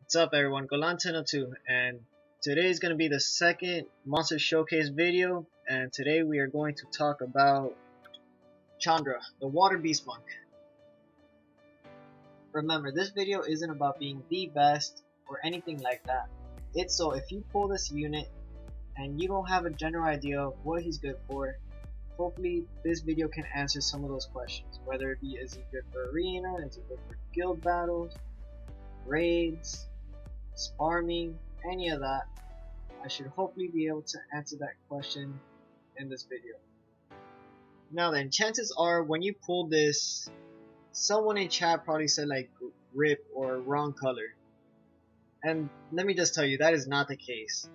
What's up everyone, Golan1002, and today is going to be the second monster showcase video, and today we are going to talk about Chandra, the water beast monk. Remember, this video isn't about being the best or anything like that. It's so if you pull this unit and you don't have a general idea of what he's good for, hopefully this video can answer some of those questions. Whether it be, is he good for arena, is he good for guild battles, raids, farming, any of that. I should hopefully be able to answer that question in this video. Now then, chances are when you pull this, someone in chat probably said like rip or wrong color. And let me just tell you, that is not the case.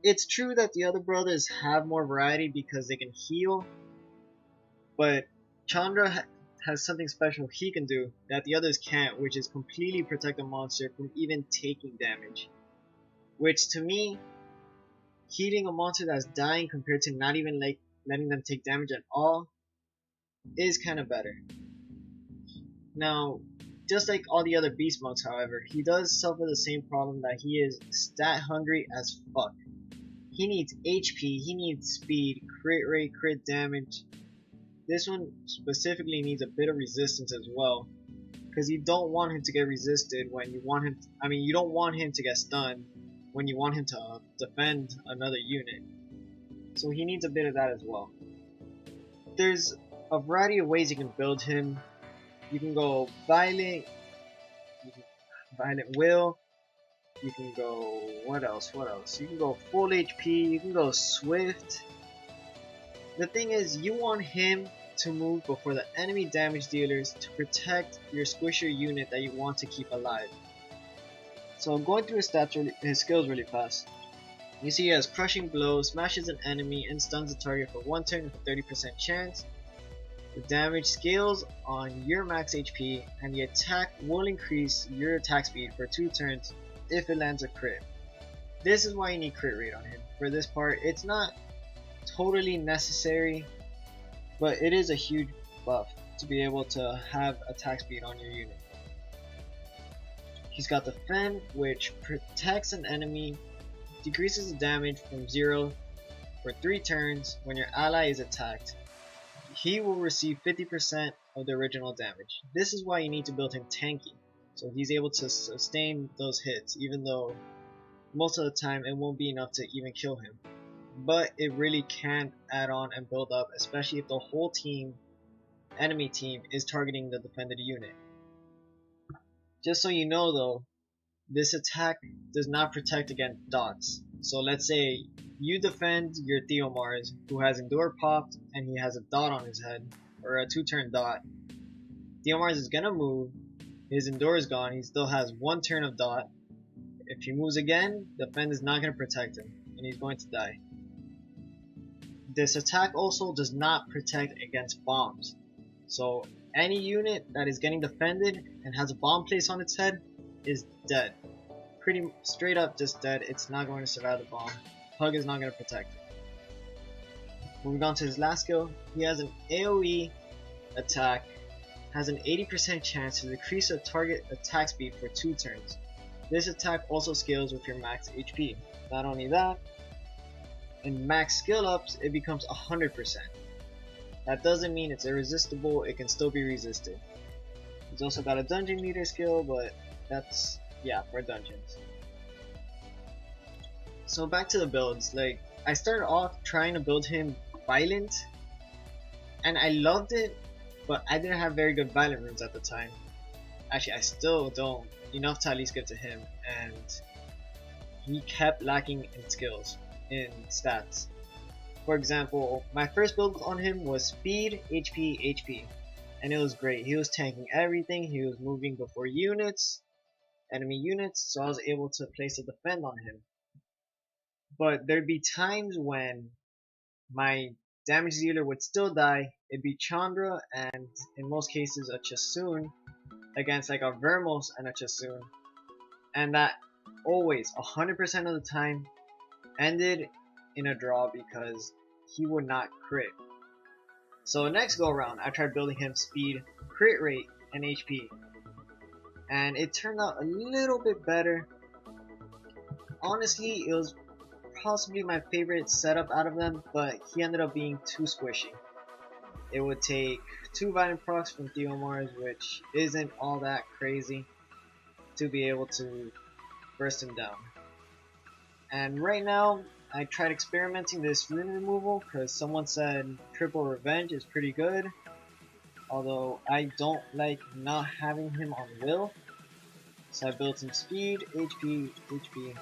It's true that the other brothers have more variety because they can heal, but Chandra has something special he can do that the others can't, which is completely protect the monster from even taking damage. Which to me, healing a monster that's dying compared to not even like letting them take damage at all is kind of better. Now, just like all the other beast monks, however, he does suffer the same problem that he is stat hungry as fuck. He needs HP, he needs speed, crit rate, crit damage. This one specifically needs a bit of resistance as well, because you don't want him to get resisted when you want him you don't want him to get stunned when you want him to defend another unit. So he needs a bit of that as well. There's a variety of ways you can build him. You can go violent will, you can go, what else, you can go full HP, you can go swift. The thing is, you want him to move before the enemy damage dealers to protect your squisher unit that you want to keep alive. So I'm going through his skills really fast. You see he has crushing blow, smashes an enemy and stuns the target for 1 turn with a 30% chance. The damage scales on your max HP, and the attack will increase your attack speed for 2 turns if it lands a crit. This is why you need crit rate on him. For this part, it's not totally necessary, but it is a huge buff to be able to have attack speed on your unit. He's got Defend, which protects an enemy, decreases the damage from 0 for 3 turns when your ally is attacked. He will receive 50% of the original damage. This is why you need to build him tanky, so he's able to sustain those hits, even though most of the time it won't be enough to even kill him. But it really can add on and build up, especially if the whole enemy team is targeting the defended unit. Just so you know though, this attack does not protect against dots. So let's say you defend your Theomars who has Endure popped and he has a dot on his head, or a 2-turn dot. Theomars is gonna move, his Endure is gone, he still has 1 turn of dot. If he moves again, Defend is not gonna protect him and he's going to die. This attack also does not protect against bombs. So any unit that is getting defended and has a bomb placed on its head is dead. Pretty straight up just dead. It's not going to survive the bomb. Hug is not going to protect it. Moving on to his last skill, he has an AoE attack, has an 80% chance to decrease a target attack speed for 2 turns. This attack also scales with your max HP. Not only that, in max skill ups it becomes 100%. That doesn't mean it's irresistible, it can still be resisted. He's also got a dungeon meter skill, but that's, yeah, for dungeons. So back to the builds, like, I started off trying to build him violent, and I loved it, but I didn't have very good violent runes at the time. Actually, I still don't, enough to at least get to him, and he kept lacking in skills, in stats. For example, my first build on him was speed, HP, HP, and it was great. He was tanking everything, he was moving before units, enemy units, so I was able to place a defend on him. But there'd be times when my damage dealer would still die. It'd be Chandra and in most cases a Chasun against like a Vermos and a Chasun, and that always 100% of the time ended in a draw because he would not crit. So next go around I tried building him speed, crit rate, and HP, and it turned out a little bit better, honestly, it was possibly my favorite setup out of them, but he ended up being too squishy. It would take 2 Violent procs from Theomars, which isn't all that crazy, to be able to burst him down. And right now, I tried experimenting this rune removal because someone said triple revenge is pretty good, although I don't like not having him on will. So I built some speed, HP, HP.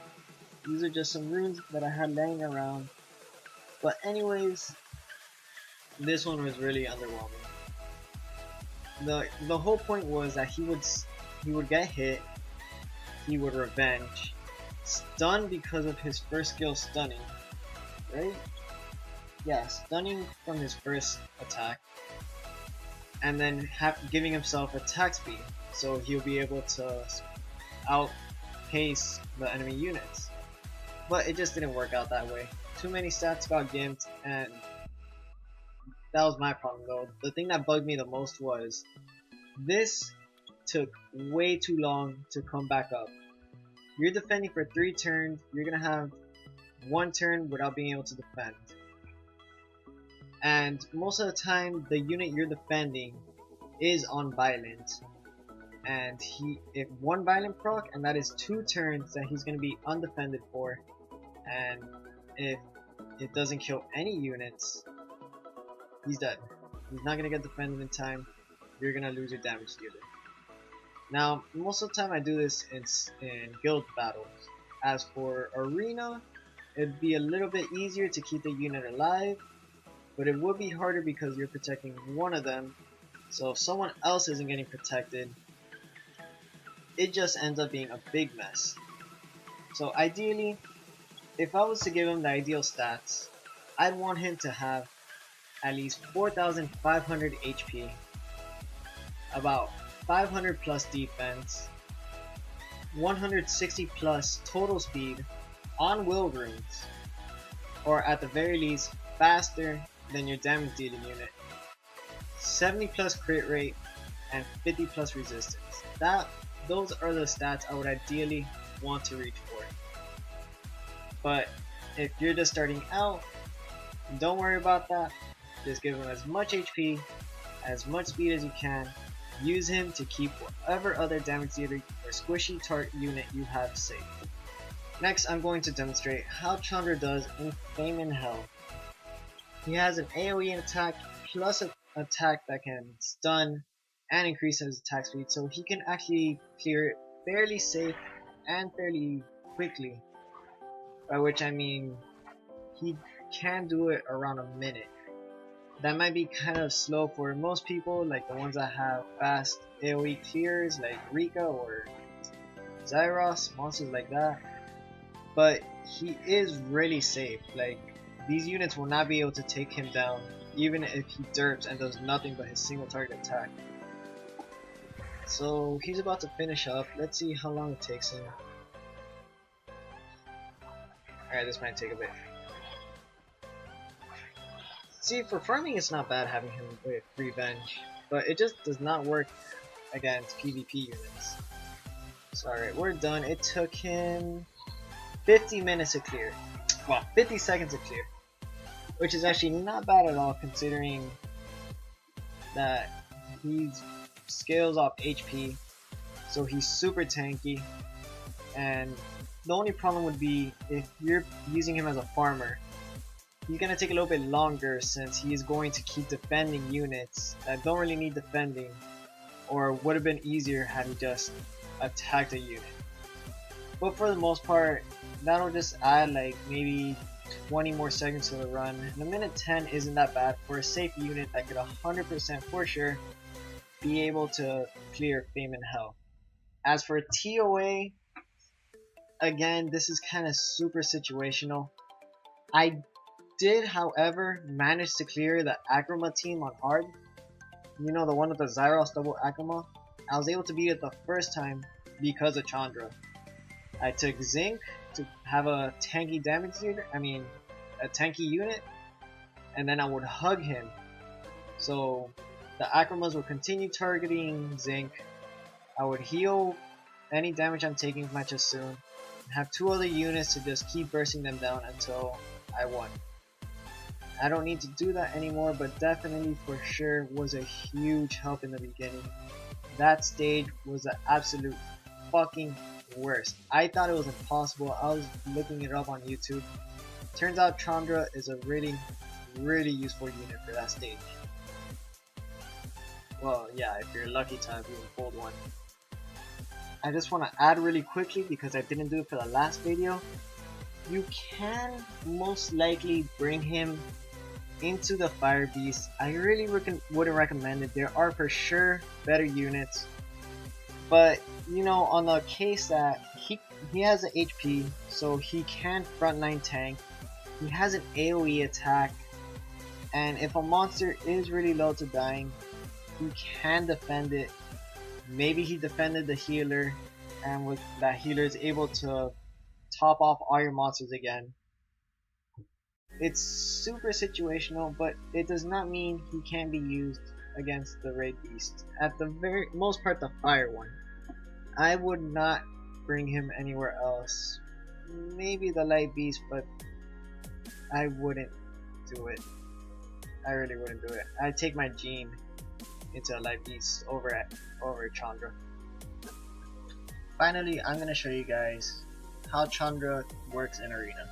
These are just some runes that I had laying around. But anyways, this one was really underwhelming. The whole point was that he would get hit, he would revenge, stun because of his first skill stunning, right? Yeah, stunning from his first attack, and then giving himself attack speed, so he'll be able to outpace the enemy units. But it just didn't work out that way. Too many stats got gimped, and that was my problem though. The thing that bugged me the most was this took way too long to come back up. You're defending for 3 turns, you're gonna have 1 turn without being able to defend. And most of the time, the unit you're defending is on violent. And if 1 violent proc, and that is 2 turns that he's gonna be undefended for. And if it doesn't kill any units, he's dead. He's not gonna get defended in time. You're gonna lose your damage dealer. Now, most of the time I do this in guild battles. As for arena, it'd be a little bit easier to keep the unit alive, but it would be harder because you're protecting one of them. So if someone else isn't getting protected, it just ends up being a big mess. So ideally, if I was to give him the ideal stats, I'd want him to have at least 4,500 HP, about 500 plus defense, 160 plus total speed on will runes, or at the very least faster than your damage dealing unit, 70 plus crit rate, and 50 plus resistance. Those are the stats I would ideally want to reach for. But if you're just starting out, don't worry about that. Just give him as much HP, as much speed as you can. Use him to keep whatever other damage dealer or squishy target unit you have safe. Next, I'm going to demonstrate how Chandra does in Fame in Hell. He has an AoE attack plus an attack that can stun and increase his attack speed, so he can actually clear it fairly safe and fairly quickly. By which I mean he can do it around a minute. That might be kind of slow for most people, like the ones that have fast AoE clears like Rika or Zyros, monsters like that. But he is really safe. Like, these units will not be able to take him down even if he derps and does nothing but his single target attack. So he's about to finish up. Let's see how long it takes him. Alright, this might take a bit. See, for farming it's not bad having him with revenge, but it just does not work against PvP units. So alright, we're done. It took him 50 minutes to clear. Well, 50 seconds to clear. Which is actually not bad at all considering that he scales off HP, so he's super tanky, and the only problem would be if you're using him as a farmer. He's gonna take a little bit longer since he is going to keep defending units that don't really need defending, or would have been easier had he just attacked a unit. But for the most part, that'll just add like maybe 20 more seconds to the run, and a minute 10 isn't that bad for a safe unit that could 100% for sure be able to clear Fame in Hell. As for TOA, again, this is kind of super situational. I did, however, manage to clear the Akrama team on hard. You know, the one with the Zyros double Akrama? I was able to beat it the first time because of Chandra. I took Zinc to have a tanky damage dealer, a tanky unit, and then I would hug him. So the Akramas would continue targeting Zinc. I would heal any damage I'm taking from Soon, have two other units to just keep bursting them down until I won. I don't need to do that anymore, but definitely for sure was a huge help in the beginning. That stage was the absolute fucking worst. I thought it was impossible. I was looking it up on YouTube. Turns out Chandra is a really useful unit for that stage. Well, yeah, if you're lucky to have even pulled one. I just want to add really quickly because I didn't do it for the last video. You can most likely bring him into the Fire Beast. I really wouldn't recommend it. There are for sure better units, but you know, on the case that he has an HP, so he can frontline tank. He has an AoE attack, and if a monster is really low to dying, he can defend it. Maybe he defended the healer, and with that healer is able to top off all your monsters again. It's super situational, but it does not mean he can be used against the Raid Beast. At the very most part, the Fire one. I would not bring him anywhere else. Maybe the Light Beast, but I wouldn't do it. I really wouldn't do it. I'd take my Gene into a Light Beast over Chandra. Finally, I'm gonna show you guys how Chandra works in Arena.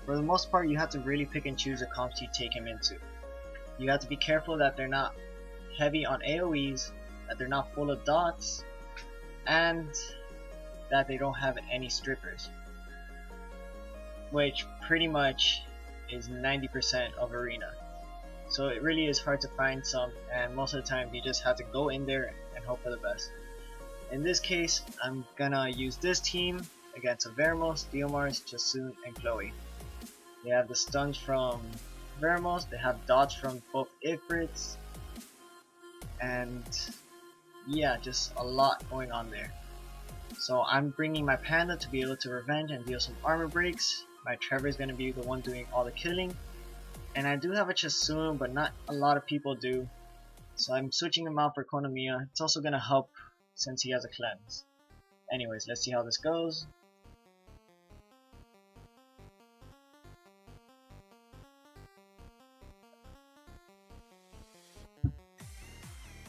For the most part, you have to really pick and choose the comps you take him into. You have to be careful that they're not heavy on AoEs, that they're not full of dots, and that they don't have any strippers, which pretty much is 90% of Arena. So it really is hard to find some, and most of the time you just have to go in there and hope for the best. In this case, I'm gonna use this team against Vermos, Diomars, Jasun, and Chloe. They have the stuns from Vermos, they have dots from both Ifrits, and yeah, just a lot going on there. So I'm bringing my Panda to be able to revenge and deal some armor breaks. My Trevor is going to be the one doing all the killing. And I do have a Chasun, but not a lot of people do. So I'm switching him out for Konamiya. It's also going to help since he has a cleanse. Anyways, let's see how this goes.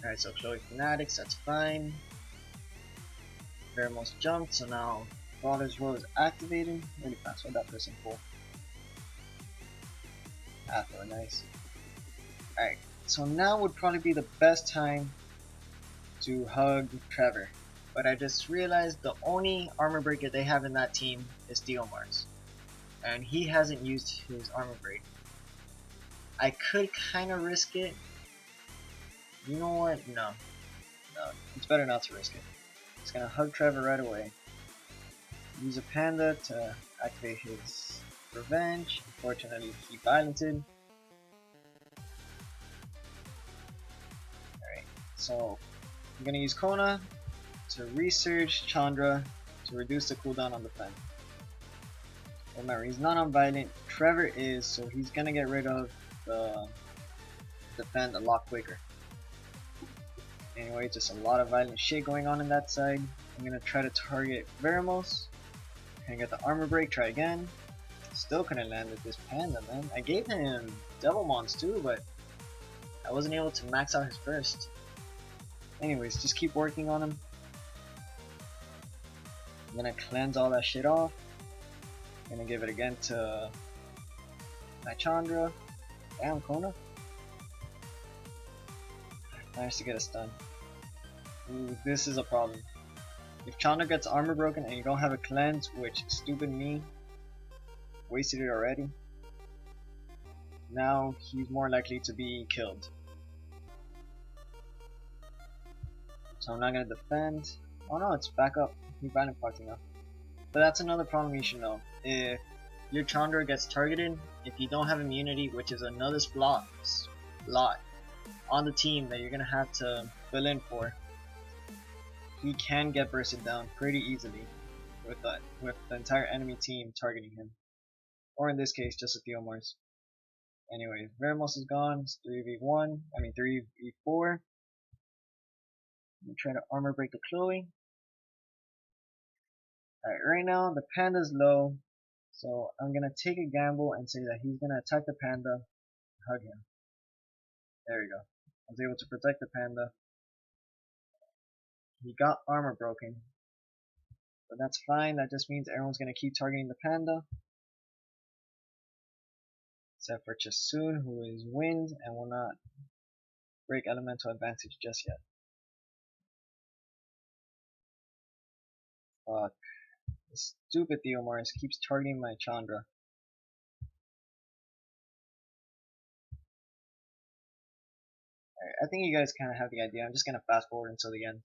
Alright, so Chloe Fanatics, that's fine. Vermos jumped, so now Brawler's Row is activating. Really fast, where'd that person pull? Ah, nice. Alright, so now would probably be the best time to hug Trevor. But I just realized the only armor breaker they have in that team is Diomars. And he hasn't used his armor break. I could kinda risk it. You know what? No. No, it's better not to risk it. It's gonna hug Trevor right away. Use a Panda to activate his revenge. Unfortunately, he violented. Alright, so I'm gonna use Kona to research Chandra to reduce the cooldown on defense. Remember, he's not on violent. Trevor is, so he's gonna get rid of the defend a lot quicker. Anyway, just a lot of violent shit going on that side. I'm gonna try to target Vermos. Can get the armor break, try again. Still couldn't land with this Panda, man. I gave him Devilmons too, but I wasn't able to max out his burst. Anyways, just keep working on him. I'm gonna cleanse all that shit off. I'm gonna give it again to my Chandra. Damn, Kona. Managed to get a stun. Ooh, this is a problem. If Chandra gets armor broken and you don't have a cleanse, which stupid me, wasted it already, now he's more likely to be killed. So I'm not gonna defend. Oh no, it's back up. He's violent parting now. But that's another problem you should know. If your Chandra gets targeted, if you don't have immunity, which is another slot on the team that you're gonna have to fill in for, he can get bursted down pretty easily with the entire enemy team targeting him. Or in this case, just a few more. Anyway, Vermos is gone. It's 3v1. I mean 3v4. I'm trying to armor break the Chloe. Alright, right now the panda's low, so I'm gonna take a gamble and say that he's gonna attack the panda, hug him. There we go. I was able to protect the panda. He got armor broken, but that's fine. That just means everyone's gonna keep targeting the panda, except for Chasun, who is wind and will not break elemental advantage just yet. Fuck. This stupid Theomars keeps targeting my Chandra. Alright, I think you guys kind of have the idea. I'm just gonna fast forward until the end.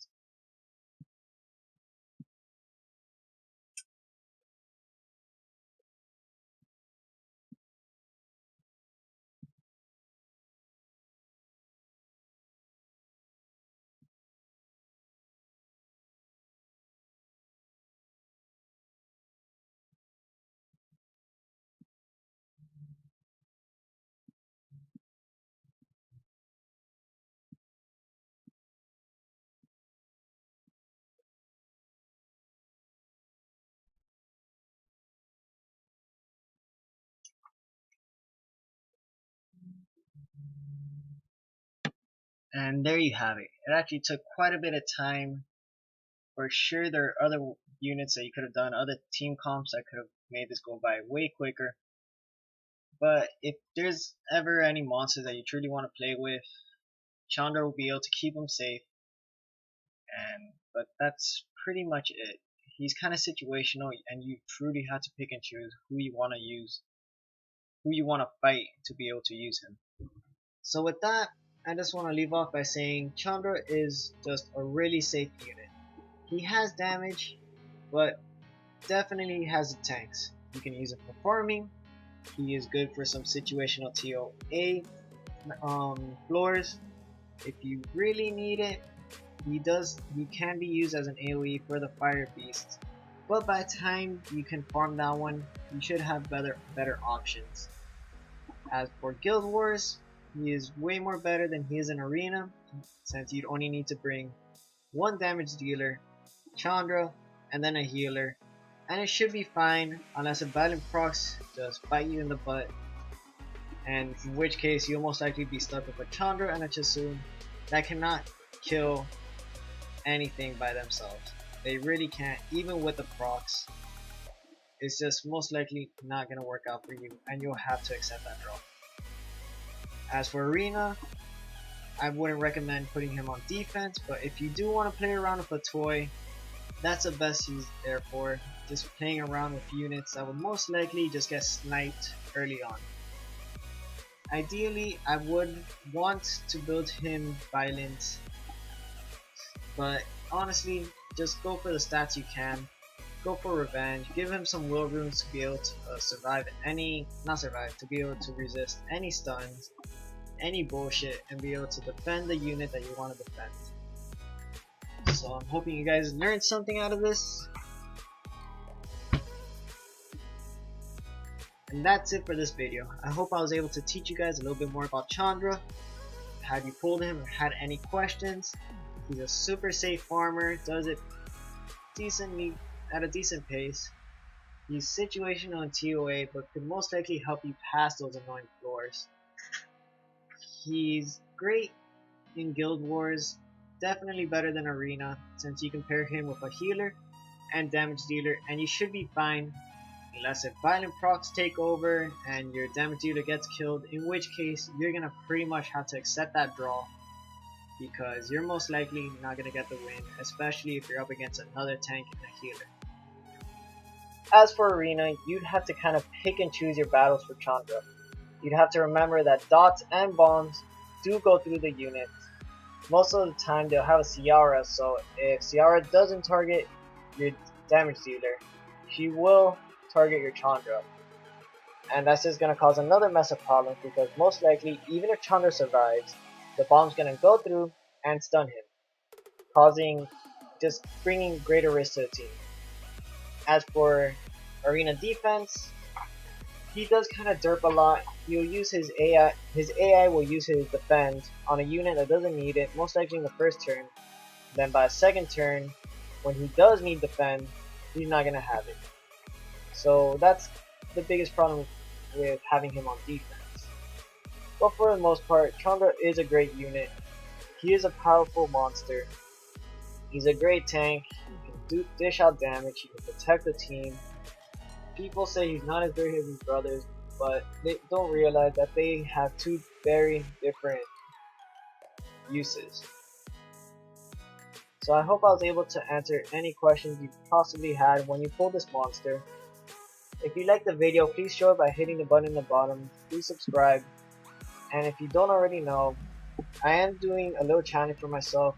And there you have it. It actually took quite a bit of time. For sure, there are other units that you could have done, other team comps that could have made this go by way quicker. But if there's ever any monsters that you truly want to play with, Chandra will be able to keep them safe. But that's pretty much it. He's kind of situational, and you truly have to pick and choose who you want to use, who you want to fight to be able to use him. So with that, I just want to leave off by saying Chandra is just a really safe unit. He has damage, but definitely has the tanks. You can use it for farming. He is good for some situational TOA floors. If you really need it, he can be used as an AoE for the fire beasts. But by the time you can farm that one, you should have better options. As for Guild Wars, he is way more better than he is in Arena, since you'd only need to bring one damage dealer, Chandra, and then a healer, and it should be fine unless a Violent Prox does bite you in the butt, and in which case you'll most likely be stuck with a Chandra and a Chasun that cannot kill anything by themselves. They really can't, even with the procs. It's just most likely not going to work out for you, and you'll have to accept that draw. As for Arena, I wouldn't recommend putting him on defense, but if you do want to play around with a toy, that's the best he's there for. Just playing around with units that would most likely just get sniped early on. Ideally, I would want to build him violent, but honestly, just go for the stats you can. Go for revenge. Give him some will runes to be able to to be able to resist any stuns, any bullshit, and be able to defend the unit that you want to defend. So I'm hoping you guys learned something out of this. And that's it for this video. I hope I was able to teach you guys a little bit more about Chandra. Have you pulled him or had any questions? He's a super safe farmer, does it decently at a decent pace. He's situational in TOA, but could most likely help you pass those annoying floors. He's great in Guild Wars, definitely better than Arena, since you can pair him with a healer and damage dealer, and you should be fine. Unless if Violent Procs take over and your damage dealer gets killed, in which case you're gonna pretty much have to accept that draw, because you're most likely not gonna get the win, especially if you're up against another tank and a healer. As for Arena, you'd have to kind of pick and choose your battles for Chandra. You'd have to remember that dots and bombs do go through the unit. Most of the time they'll have a Ciara, so if Ciara doesn't target your damage dealer, she will target your Chandra. And that's just going to cause another mess of problems, because most likely, even if Chandra survives, the bomb's going to go through and stun him, just bringing greater risk to the team. As for Arena defense, he does kind of derp a lot. He'll use his AI. His AI will use his defend on a unit that doesn't need it, most likely in the first turn. Then by a second turn, when he does need defend, he's not gonna have it. So that's the biggest problem with having him on defense. But for the most part, Chandra is a great unit. He is a powerful monster. He's a great tank. He can dish out damage. He can protect the team. People say he's not as great as his brothers, but they don't realize that they have two very different uses. So I hope I was able to answer any questions you possibly had when you pulled this monster. If you liked the video, please show it by hitting the button in the bottom. Please subscribe. And if you don't already know, I am doing a little challenge for myself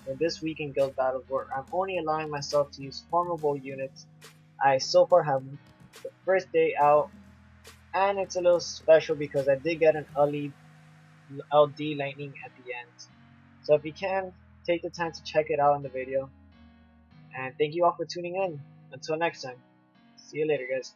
for this week in Guild Battles where I'm only allowing myself to use farmable units. I so far have the first day out, and it's a little special because I did get an LD lightning at the end. So if you can, take the time to check it out in the video. And thank you all for tuning in. Until next time. See you later, guys.